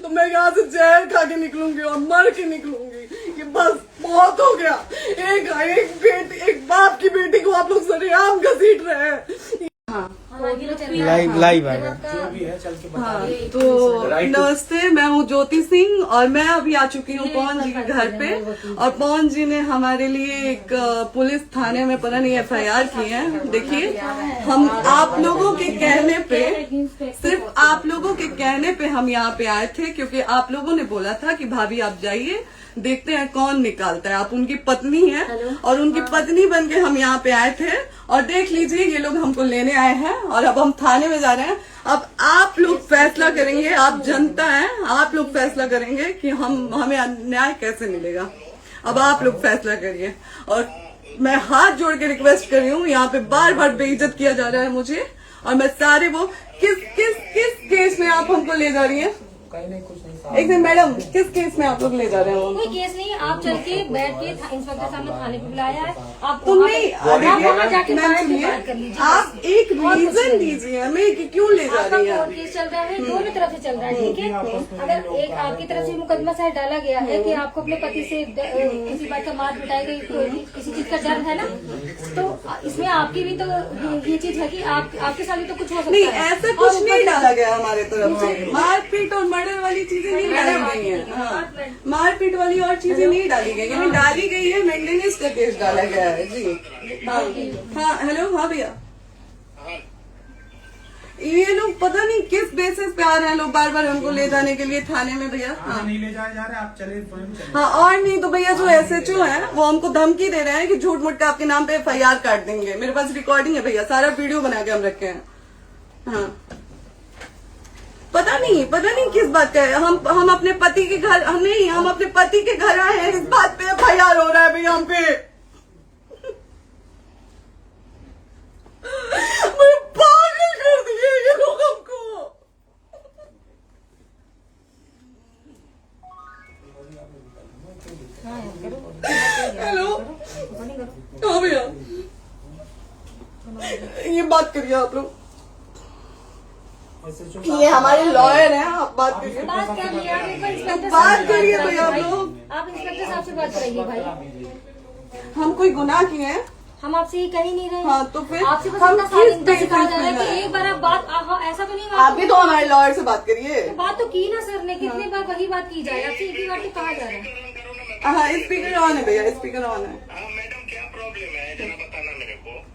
तो मैं यहाँ से जहर खा के निकलूंगी और मर के निकलूंगी। ये बस बहुत हो गया। एक बाप की बेटी को आप लोग सरेआम घसीट रहे हैं। लाइव आएगा जो भी है चल के बता। हाँ, तो नमस्ते, मैं हूँ ज्योति सिंह और मैं अभी आ चुकी हूँ पवन जी के घर पे। और पवन जी ने हमारे लिए एक पुलिस थाने में पता नहीं FIR की है। देखिए, हम आप लोगों के कहने पे, सिर्फ आप लोगों के कहने पे हम यहाँ पे आए थे, क्योंकि आप लोगों ने बोला था कि भाभी आप जाइए, देखते हैं कौन निकालता है। आप उनकी पत्नी हैं और उनकी पत्नी बन के हम यहाँ पे आए थे। और देख लीजिए, ये लोग हमको लेने आए हैं और अब हम थाने में जा रहे हैं। अब आप लोग फैसला करेंगे, आप जनता हैं, आप लोग फैसला करेंगे कि हमें न्याय कैसे मिलेगा। अब आप लोग फैसला करिए। और मैं हाथ जोड़ के रिक्वेस्ट कर रही हूँ, यहाँ पे बार बार बेइज्जत किया जा रहा है मुझे। और मैं सारे वो किस केस में आप हमको ले जा रही है? एक दिन मैडम, किस केस में आप लोग ले जा रहे हो? कोई केस नहीं, आप चल के बैठ के इंस्पेक्टर साहब ने थाने पे बुलाया है। आप वहाँ जाके बात कर लीजिए। आप एक रीजन दीजिए हमें कि क्यों ले जा रही है। कोर्ट केस चल रहा है, दोनों तरफ से चल रहा है, ठीक है। अगर एक आपकी तरफ से मुकदमा शायद डाला गया है कि आपको अपने पति से किसी बात का मार पिटाई गई, किसी चीज का डर है ना, तो इसमें आपकी भी तो ये चीज है कि आपके साथ भी तो कुछ हो सकता है। नहीं, ऐसा कुछ नहीं डाला गया हमारे तरफ से। मारपीट और मर्डर वाली चीजें नहीं डाली गई है। हाँ, मारपीट वाली और चीजें नहीं डाली गई है। डाली गई है मेंटेनेंस का केस डाला गया है जी। हाँ हेलो, हाँ भैया, ये लोग पता नहीं किस बेसिस पे आ रहे हैं लोग बार बार हमको ले जाने के लिए थाने में भैया। हाँ, नहीं ले जाए जा रहे, आप चले। हाँ, और नहीं तो भैया जो SHO है वो हमको धमकी दे रहे हैं कि झूठ मूठ के आपके नाम पे FIR काट देंगे। मेरे पास रिकॉर्डिंग है भैया, सारा वीडियो बना के हम रखे हैं। हाँ, पता नहीं किस बात का है। हम अपने पति के घर, हम अपने पति के घर आए हैं, इस बात पे FIR हो रहा है भैया हम पे। पागल कर दिए ये लोग हमको। हेलो, हाँ भैया, ये बात करिए आप लोग। ये हमारे लॉयर हैं, आप बात करिए। बात कर लिया, बात करिए भैया आप लोग। आप इंस्पेक्टर साहब से बात कराइए भाई। हम कोई गुनाह किए हैं? हम आपसे ये कह ही नहीं रहे। हाँ, तो फिर आपसे बस हम इतना किस सारी सिखाया जा रहा है बेसिस कि पे एक बार आप बात ऐसा तो नहीं। आप भी तो हमारे लॉयर से बात करिए। बात तो की ना सर ने, कितनी बार वही बात की जाए, आपसे एक ही बार तो कहा जा रहा है। हाँ, स्पीकर ऑन है भैया, स्पीकर ऑन है। मैडम क्या प्रॉब्लम है जरा बताना मेरे को।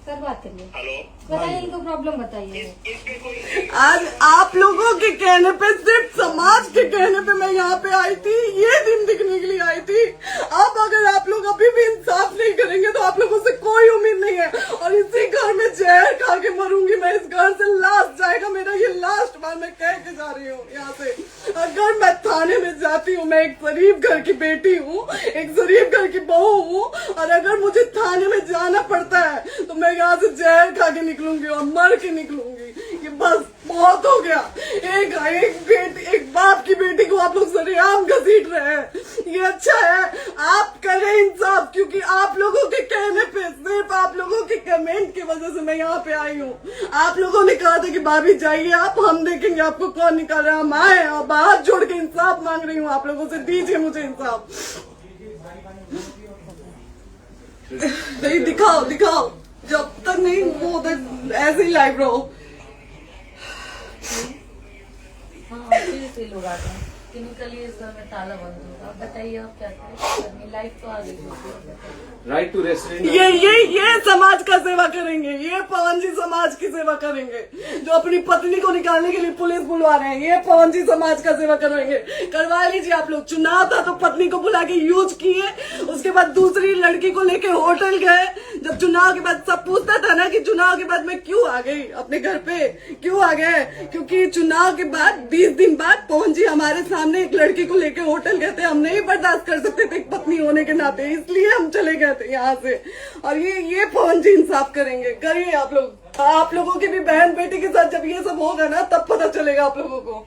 सर बात करिए, हेलो, बताइए इनको प्रॉब्लम बताइए। इसके कोई आज आप लोगों के कहने पे, सिर्फ समाज के कहने पे मैं यहाँ पे आई थी, ये दिन दिखने के लिए आई थी। अब अगर आप लोग अभी भी इंसाफ नहीं करेंगे तो आप लोगों से कोई उम्मीद नहीं है। और इसी घर में जहर खा के मरूंगी मैं। इस घर से लास्ट जाएगा मेरा, ये लास्ट बार मैं कह के जा रही हूँ यहाँ से। अगर मैं थाने में जाती हूँ, मैं एक शरीफ घर की बेटी हूँ, एक शरीफ घर की बहू हूँ, और अगर मुझे थाने में जाना पड़ता है तो मैं यहाँ से जहर खा के निकलूंगी और मर के निकलूंगी। ये बस बहुत हो गया। एक बाप की बेटी को आप लोग सरेआम घसीट रहे हैं। ये अच्छा है, आप करें इंसाफ, क्योंकि आप लोगों के कहने पे, सिर्फ आप लोगों के कमेंट की वजह से मैं यहाँ पे आई हूँ। आप लोगों ने कहा था कि भाभी जाइए आप, हम देखेंगे आपको कौन निकाल रहा है। हम आए और हाथ जोड़ के इंसाफ मांग रही हूँ आप लोगों से, दीजिए मुझे इंसाफ। नहीं, दिखाओ, जब तक नहीं वो उधर ऐसे ही लाइव रहो। हाँ, फिर लोग आते हैं कि निकलिए, इस घर में ताला बंद होगा। आप बताइए आप क्या करें, लाइफ तो आ गई। Right to restaurant. ये समाज का सेवा करेंगे, ये पवन जी समाज की सेवा करेंगे। जो अपनी पत्नी को निकालने के लिए पुलिस बुलवा रहे हैं, ये पवन जी समाज का सेवा करेंगे। करवा लीजिए आप लोग। चुनाव था तो पत्नी को बुला के यूज किए, उसके बाद दूसरी लड़की को लेके होटल गए। जब चुनाव के बाद सब पूछता था ना कि चुनाव के बाद मैं क्यों आ गई अपने घर पे, क्यों आ गए, क्योंकि चुनाव के बाद 20 दिन बाद पवन जी हमारे सामने एक लड़की को लेके होटल गए थे। हम नहीं बर्दाश्त कर सकते थे एक पत्नी होने के नाते, इसलिए हम चले गए थे यहाँ से। और ये पवन जी इंसाफ करेंगे। करिए आप लोग। आप लोगों की भी बहन बेटी के साथ जब ये सब होगा ना, तब पता चलेगा आप लोगों को।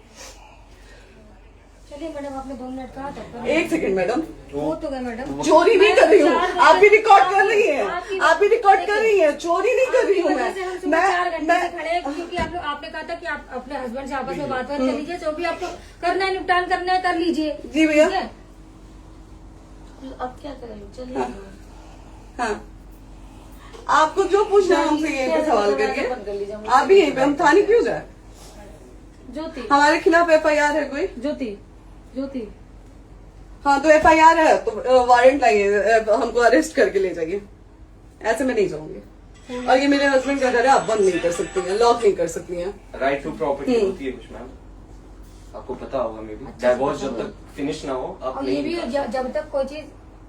चलिए। मैडम आपने 2 मिनट कहा था। 1 सेकंड मैडम, वो तो गए मैडम। चोरी नहीं कर रही हूँ, आप भी रिकॉर्ड कर रही हैं, आप भी रिकॉर्ड कर रही हैं, चोरी नहीं कर रही हूँ मैं। 4 घंटे से खड़े हैं, क्योंकि आपने कहा था कि आप अपने हस्बैंड से आपस में बात कर लीजिए, जो भी आपको करना है निपटान करना है कर लीजिए। जी भैया। ठीक है? अब क्या करें, चलिए। हाँ, आपको जो पूछना है हमसे यहीं पे सवाल करिए। आप भी यहीं पे, हम थाने क्यों जाए? ज्योति, हमारे खिलाफ FIR है कोई? ज्योति हाँ तो FIR है तो वारंट लाइए, हमको अरेस्ट करके ले जाइए। ऐसे मैं नहीं जाऊंगी। और ये मेरे हस्बैंड का घर है, आप बंद नहीं कर सकती हैं, लॉक नहीं कर सकती हैं। राइट टू प्रॉपर्टी होती है कुछ मैम, आपको पता होगा मे बी। डाइवोर्स जब तक फिनिश ना हो आप और ये नहीं भी जब तक कोई चीज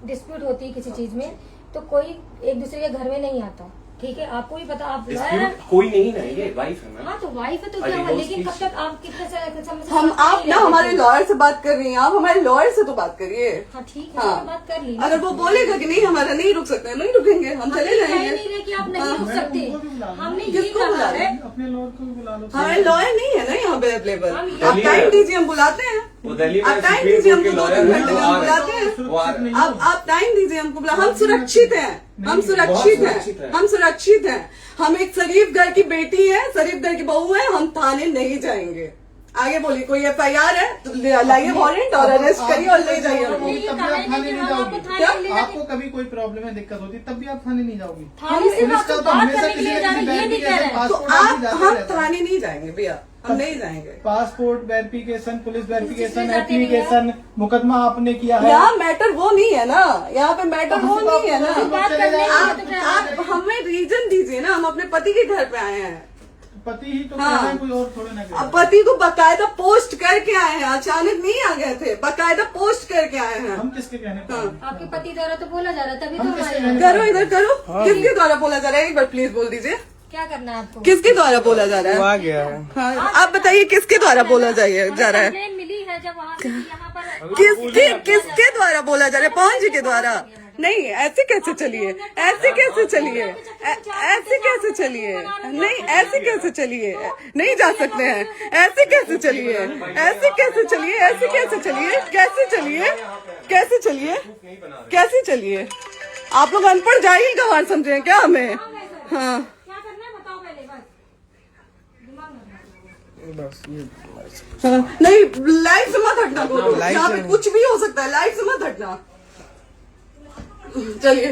डिस्प्यूट होती है किसी चीज में, तो कोई एक दूसरे के घर में नहीं आता। ठीक है, आपको भी पता, आप डिस्प्यूट कोई नहीं ना, ये वाइफ है मैम। हाँ तो वाइफ है तो क्या हुआ, लेकिन कब तक आप कितने समय से हम साथ आप नहीं ना रह हमारे सकते? लॉयर से बात कर रही हैं, आप हमारे लॉयर से तो बात करिए। हाँ ठीक है, हाँ। मैंने बात कर ली। अगर वो बोलेगा कि नहीं हमारा नहीं रुक सकते, नहीं रुकेंगे, हम चले कह जाएंगे। नहीं रहे कि आप नहीं रुक सकते, हमने ये किसको कहा बुला है। अपने लॉयर को भी बुला लो। हमारे लॉयर नहीं है ना यहाँ पे अवेलेबल। हम आप टाइम दीजिए, हम बुलाते हैं। वो दिल्ली में आप टाइम सुप्रीम दीजिए कोर्ट के हमको, 2 लॉयर घंटे हैं, में वो हम आ बुलाते रहे हैं। हैं, वो आ रहे हैं। आप टाइम दीजिए हमको, बुला, हम सुरक्षित हैं, हम सुरक्षित सुरक्षित हैं, हैं। हम सुरक्षित हैं। हम एक शरीफ घर की बेटी है, शरीफ घर की बहू है, हम थाने नहीं जाएंगे। आगे बोलिए, कोई FIR है तो लाइए वारंट और अरेस्ट करिए और ले जाइए हमको। ये तब भी कहा आप है थाने कि नहीं हम जाओगी। आपको थाने क्या? ले जाके- आपको कभी कोई प्रॉब्लम है, दिक्कत होती, तब भी आप थाने नहीं जाओगी। थाने से पुलिस आप का तो तो बात हमेशा करने के किसी लिए न जा रहे किसी हैं, ये नहीं कह रहे हैं। तो पासपोर्ट आप जाते हम रहते हैं। थाने नहीं जाएंगे भैया, हम नहीं जाएंगे। पासपोर्ट वेरिफिकेशन, पुलिस वेरिफिकेशन, किसमें जाते नहीं एप्लीकेशन, मुकदमा आपने किया है। यहाँ मैटर वो नहीं है ना, यहाँ पे मैटर वो नहीं है ना। बात करने के लिए तो फिर आप हमें रीजन दीजिए ना, हम अपने पति के घर पे आए हैं। पति ही तो हाँ। कह रहे हैं, कोई और थोड़े ना कह रहे अब हैं। पति को बकायदा पोस्ट करके आए हैं, अचानक नहीं आ गए थे, बकायदा पोस्ट करके आए हैं। हम किसके कहने पर आए? आपके पति द्वारा तो बोला जा रहा है, तभी तो हम हमारे किसके यहाँ- करो इधर करो, किसके द्वारा बोला जा रहा है, एक बार प्लीज बोल दीजिए, क्या करना है आपको? किसके द्वारा बोला जा वो रहा आ है? गया है। हाँ, आप बताइए किसके द्वारा बोला जा रहा है? कंप्लेन मिली है जब वहाँ से यहाँ पर किसके द्वारा बोला जा रहा है? पवन जी के द्वारा? नहीं, ऐसे कैसे चलिए, ऐसे कैसे चलिए, ऐसे कैसे चलिए, नहीं ऐसे कैसे चलिए, नहीं जा सकते हैं, ऐसे कैसे चलिए, ऐसे कैसे चलिए, ऐसे कैसे चलिए, कैसे चलिए, कैसे चलिए, कैसे चलिए? आप लोग अनपढ़ जाहिल गंवार समझे हैं क्या हमें? हाँ, क्या करना है बताओ पहले, बस दिमाग में बस ये हाँ, नहीं लाइफ से मत हटना, बोलो लाइफ यहाँ पे से- कुछ भी हो सकता है, लाइफ से मत हटना। चलिए,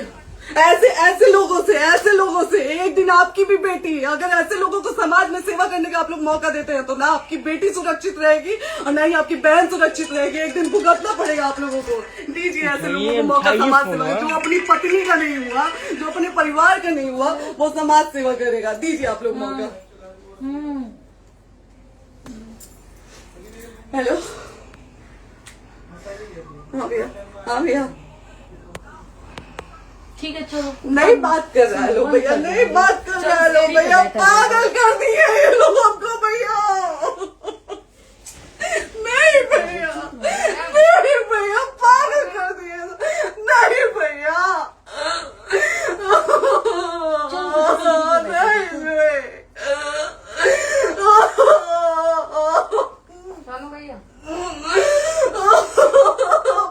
ऐसे लोगों से एक दिन आपकी भी बेटी, अगर ऐसे लोगों को समाज में सेवा करने का आप लोग मौका देते हैं तो ना आपकी बेटी सुरक्षित रहेगी और ना ही आपकी बहन सुरक्षित रहेगी। एक दिन भुगतना पड़ेगा आप लोगों को। दीजिए ऐसे लोगों को मौका समाज सेवा का, जो अपनी पत्नी का नहीं हुआ, जो अपने परिवार का नहीं हुआ, वो समाज सेवा करेगा। दीजिए आप लोग मौका। हेलो, हाँ भैया, हाँ भैया, ठीक है चलो। नहीं बात कर रहा है लोग भैया, नहीं बात कर रहा है लोग भैया, पागल कर दिए ये लोग हमको भैया। नहीं भैया, नहीं भैया, पागल कर दिए, नहीं भैया, नहीं चलो भैया,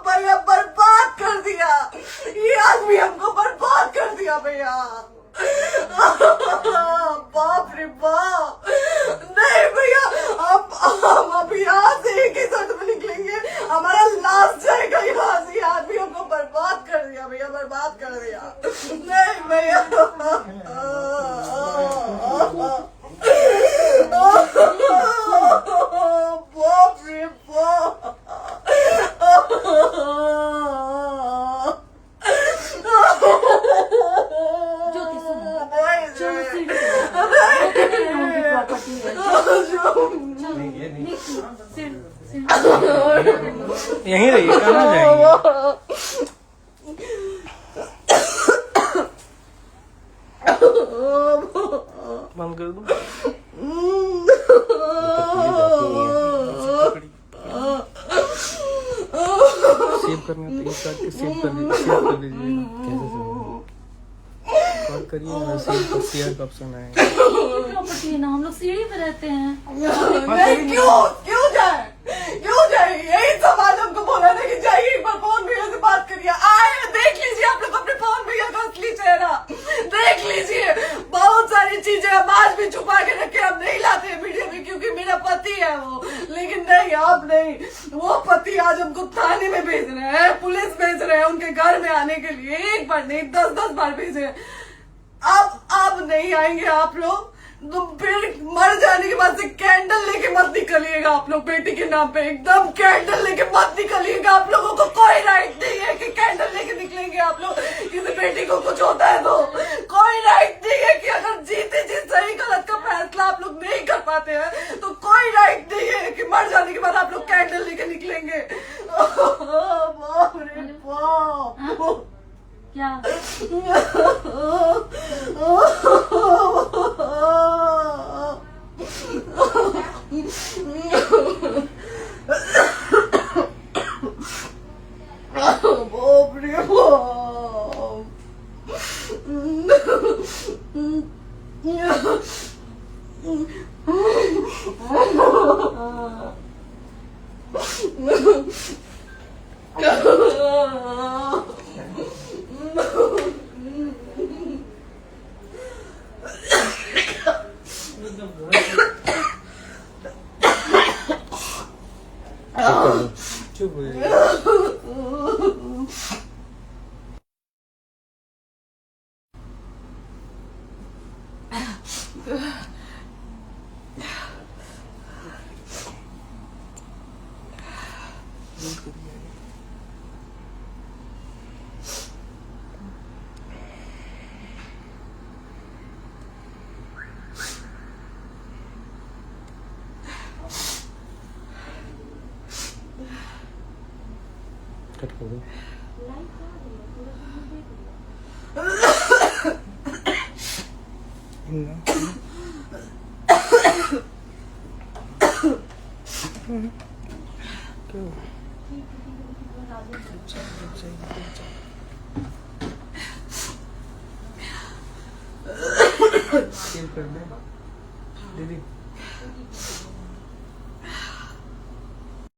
भैया बर्बाद कर दिया ये आदमी, हमको बर्बाद कर दिया भैया। बाप रे बाप, नहीं भैया, हम अभी यहाँ से एक ही शर्ट में निकलेंगे, हमारा लास्ट जाएगा यहाँ से। ये आदमी हमको बर्बाद कर दिया भैया, बर्बाद कर दिया। नहीं भैया, बाप रे बाप, ज्योति सुनो, नहीं, चलो सीढ़ी पे प्रॉपर्टी है, यहीं रहिए, कहाँ जाएंगे? बंद कर दो। सेव करना तो एक काट के सेव कर दीजिए। कॉल करिए ना, सेव शेयर का ऑप्शन आएगा। प्रॉपर्टी है ना, हम लोग सीढ़ी पे रहते हैं। नहीं, क्यों जाए, यही समाज में आप नहीं, वो पति आज हमको थाने में भेज रहे हैं, पुलिस भेज रहे हैं उनके घर में आने के लिए, 1 बार नहीं 10-10 बार भेज रहे हैं। अब नहीं आएंगे आप लोग तो फिर मर जाने के बाद से कैंडल लेके मत निकलिएगा आप लोग बेटी के नाम पे, एकदम कैंडल लेके मत निकलिएगा। आप लोगों को कोई राइट नहीं है कि कैंडल लेके निकलेंगे आप लोग, किसी बेटी को कुछ होता है तो कोई राइट नहीं है कि अगर जीते जी सही गलत का फैसला आप लोग नहीं कर पाते हैं तो कोई राइट नहीं है कि मर जाने के बाद आप लोग कैंडल लेके निकलेंगे। बाप रे बाप, क्या बाप रे चुप हो जाइए। कट कर दो। सेव कर दे दीदी।